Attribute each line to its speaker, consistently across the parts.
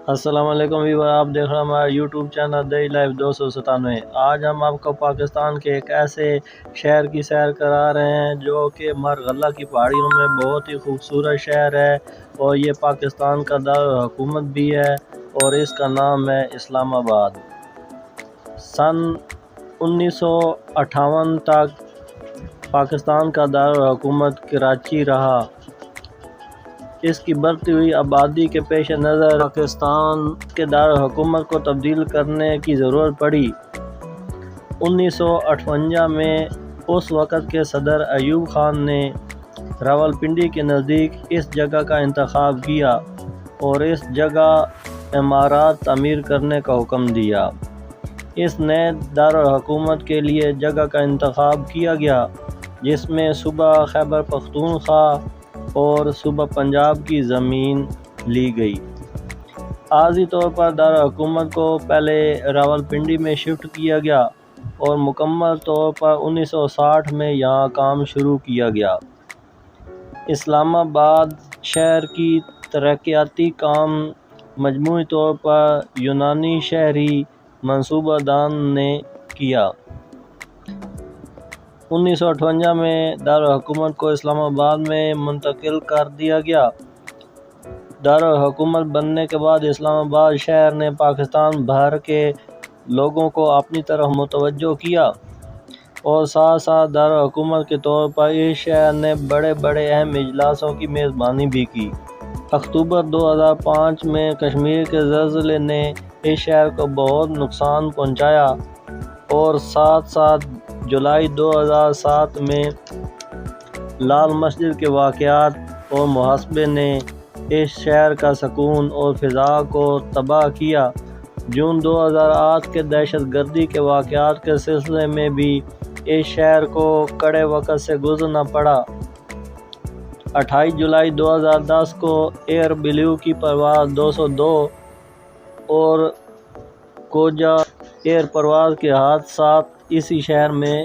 Speaker 1: السلام علیکم ویور، آپ دیکھ رہے ہیں ہمارا یوٹیوب چینل دی لائف 297۔ آج ہم آپ کو پاکستان کے ایک ایسے شہر کی سیر کرا رہے ہیں جو کہ مرغلہ کی پہاڑیوں میں بہت ہی خوبصورت شہر ہے، اور یہ پاکستان کا دارالحکومت بھی ہے، اور اس کا نام ہے اسلام آباد۔ سن 1958 تک پاکستان کا دارالحکومت کراچی رہا۔ اس کی بڑھتی ہوئی آبادی کے پیش نظر پاکستان کے دارالحکومت کو تبدیل کرنے کی ضرورت پڑی۔ 1958 میں اس وقت کے صدر ایوب خان نے راولپنڈی کے نزدیک اس جگہ کا انتخاب کیا اور اس جگہ عمارات تعمیر کرنے کا حکم دیا۔ اس نئے دارالحکومت کے لیے جگہ کا انتخاب کیا گیا، جس میں صوبہ خیبر پختونخوا اور صوبہ پنجاب کی زمین لی گئی۔ عارضی طور پر دارالحکومت کو پہلے راولپنڈی میں شفٹ کیا گیا اور مکمل طور پر 1960 میں یہاں کام شروع کیا گیا۔ اسلام آباد شہر کی ترقیاتی کام مجموعی طور پر یونانی شہری منصوبہ دان نے کیا۔ 1958 میں دارالحکومت کو اسلام آباد میں منتقل کر دیا گیا۔ دارالحکومت بننے کے بعد اسلام آباد شہر نے پاکستان بھر کے لوگوں کو اپنی طرف متوجہ کیا، اور ساتھ ساتھ دارالحکومت کے طور پر اس شہر نے بڑے بڑے اہم اجلاسوں کی میزبانی بھی کی۔ اکتوبر 2005 میں کشمیر کے زلزلے نے اس شہر کو بہت نقصان پہنچایا، اور ساتھ ساتھ جولائی 2007 میں لال مسجد کے واقعات اور محاصرے نے اس شہر کا سکون اور فضا کو تباہ کیا۔ جون 2008 کے دہشت گردی کے واقعات کے سلسلے میں بھی اس شہر کو کڑے وقت سے گزرنا پڑا۔ 28 جولائی 2010 کو ایئر بلیو کی پرواز 202 اور کوجا ایئر پرواز کے حادثات اسی شہر میں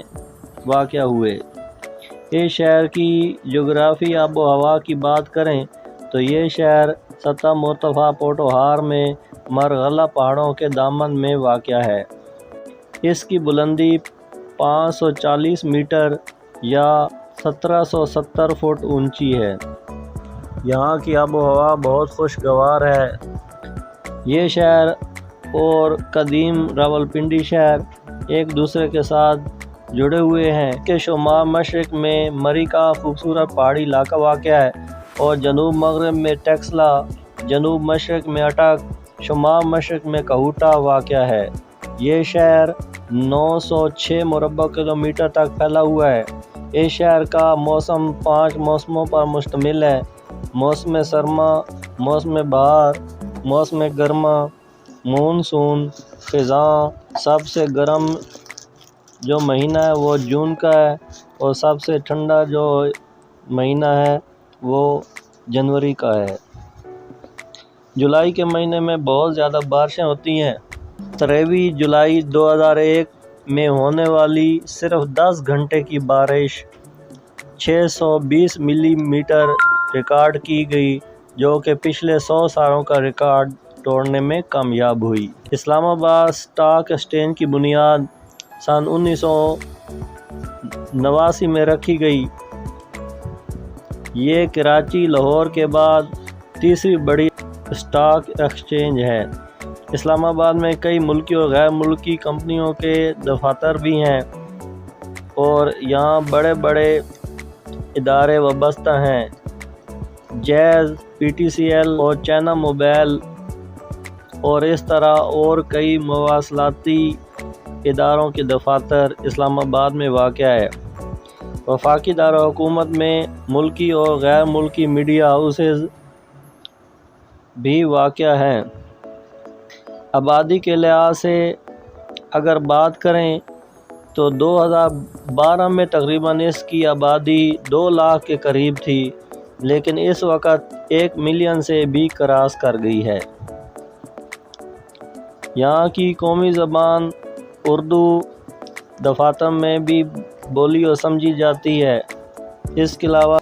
Speaker 1: واقع ہوئے۔ اس شہر کی جغرافی آب و ہوا کی بات کریں تو یہ شہر سطح مرتفع پوٹوہار میں مرغلہ پہاڑوں کے دامن میں واقع ہے۔ اس کی بلندی 540 میٹر یا 1770 فٹ اونچی ہے۔ یہاں کی آب و ہوا بہت خوشگوار ہے۔ یہ شہر اور قدیم راولپنڈی شہر ایک دوسرے کے ساتھ جڑے ہوئے ہیں۔ اس کے شمال مشرق میں مری کا خوبصورت پہاڑی علاقہ واقع ہے، اور جنوب مغرب میں ٹیکسلا، جنوب مشرق میں اٹک، شمال مشرق میں کہوٹہ واقع ہے۔ یہ شہر 906 مربع کلومیٹر تک پھیلا ہوا ہے۔ اس شہر کا موسم 5 موسموں پر مشتمل ہے: موسم سرما، موسم بہار، موسم گرما، مونسون۔ خزاں سب سے گرم جو مہینہ ہے وہ جون کا ہے، اور سب سے ٹھنڈا جو مہینہ ہے وہ جنوری کا ہے۔ جولائی کے مہینے میں بہت زیادہ بارشیں ہوتی ہیں۔ 13 جولائی 2001 میں ہونے والی صرف 10 گھنٹے کی بارش 620 ملی میٹر ریکارڈ کی گئی، جو کہ پچھلے 100 سالوں کا ریکارڈ توڑنے میں کامیاب ہوئی۔ اسلام آباد اسٹاک ایکسچینج کی بنیاد سن 1989 میں رکھی گئی۔ یہ کراچی، لاہور کے بعد تیسری بڑی اسٹاک ایکسچینج ہے۔ اسلام آباد میں کئی ملکی اور غیر ملکی کمپنیوں کے دفاتر بھی ہیں، اور یہاں بڑے بڑے ادارے وابستہ ہیں۔ جیز، PTCL اور چائنا موبائل اور اس طرح اور کئی مواصلاتی اداروں کے دفاتر اسلام آباد میں واقع ہے۔ وفاقی دارالحکومت میں ملکی اور غیر ملکی میڈیا ہاؤسز بھی واقع ہیں۔ آبادی کے لحاظ سے اگر بات کریں تو 2012 میں تقریباً اس کی آبادی 2 لاکھ کے قریب تھی، لیکن اس وقت 1 ملین سے بھی کراس کر گئی ہے۔ یہاں کی قومی زبان اردو دفاتر میں بھی بولی اور سمجھی جاتی ہے۔ اس کے علاوہ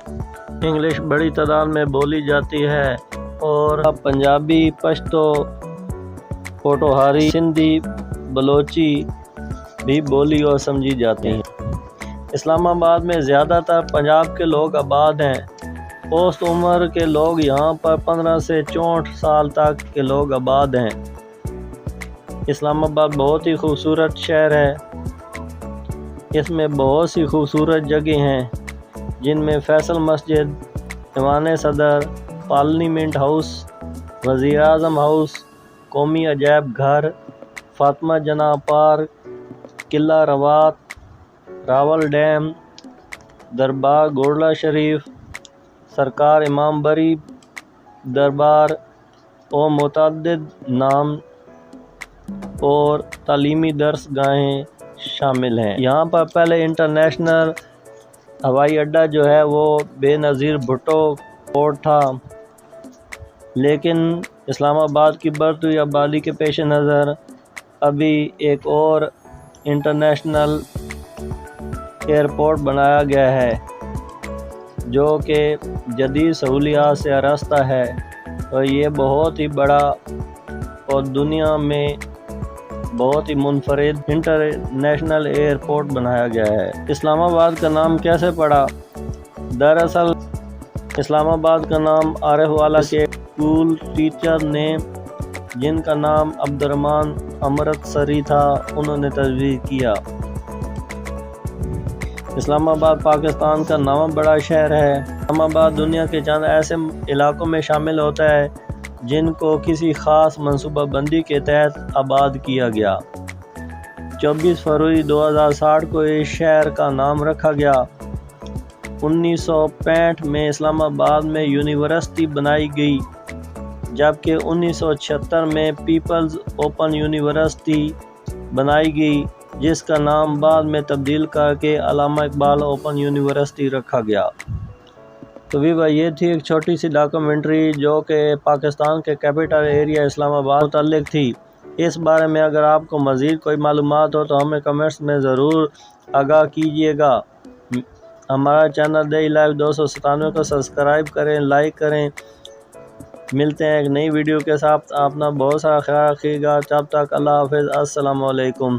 Speaker 1: انگلش بڑی تعداد میں بولی جاتی ہے، اور پنجابی، پشتو، پوٹوہاری، سندھی، بلوچی بھی بولی اور سمجھی جاتی ہیں۔ اسلام آباد میں زیادہ تر پنجاب کے لوگ آباد ہیں۔ اوسط عمر کے لوگ یہاں پر 15 سے 64 سال تک کے لوگ آباد ہیں۔ اسلام آباد بہت ہی خوبصورت شہر ہے۔ اس میں بہت سی خوبصورت جگہیں ہیں جن میں فیصل مسجد، ایوان صدر، پارلیمنٹ ہاؤس، وزیر اعظم ہاؤس، قومی عجائب گھر، فاطمہ جناح پارک، قلعہ روات، راول ڈیم، دربار گوڑلا شریف، سرکار امام بری دربار اور متعدد نام اور تعلیمی درس گاہیں شامل ہیں۔ یہاں پر پہلے انٹرنیشنل ہوائی اڈہ جو ہے وہ بے نظیر بھٹو پورٹ تھا، لیکن اسلام آباد کی بڑھتی ہوئی آبادی کے پیش نظر ابھی ایک اور انٹرنیشنل ایئرپورٹ بنایا گیا ہے جو کہ جدید سہولیات سے آراستہ ہے، اور یہ بہت ہی بڑا اور دنیا میں بہت ہی منفرد انٹرنیشنل ایئرپورٹ بنایا گیا ہے۔ اسلام آباد کا نام کیسے پڑا؟ دراصل اسلام آباد کا نام عارف والا کے اسکول ٹیچر نے، جن کا نام عبد الرحمن امرتسری تھا، انہوں نے تجویز کیا۔ اسلام آباد پاکستان کا 9واں بڑا شہر ہے۔ اسلام آباد دنیا کے چند ایسے علاقوں میں شامل ہوتا ہے جن کو کسی خاص منصوبہ بندی کے تحت آباد کیا گیا۔ 24 فروری 2060 کو اس شہر کا نام رکھا گیا۔ 1965 میں اسلام آباد میں یونیورسٹی بنائی گئی، جبکہ 1976 میں پیپلز اوپن یونیورسٹی بنائی گئی، جس کا نام بعد میں تبدیل کر کے علامہ اقبال اوپن یونیورسٹی رکھا گیا۔ تو بھی بھائی یہ تھی ایک چھوٹی سی ڈاکومنٹری جو کہ پاکستان کے کیپٹل ایریا اسلام آباد متعلق تھی۔ اس بارے میں اگر آپ کو مزید کوئی معلومات ہو تو ہمیں کمنٹس میں ضرور آگاہ کیجیے گا۔ ہمارا چینل ڈیلی لائف 297 کو سبسکرائب کریں، لائک کریں۔ ملتے ہیں ایک نئی ویڈیو کے ساتھ۔ اپنا بہت سارا خیال رکھیے گا۔ تب تک اللہ حافظ، السلام علیکم۔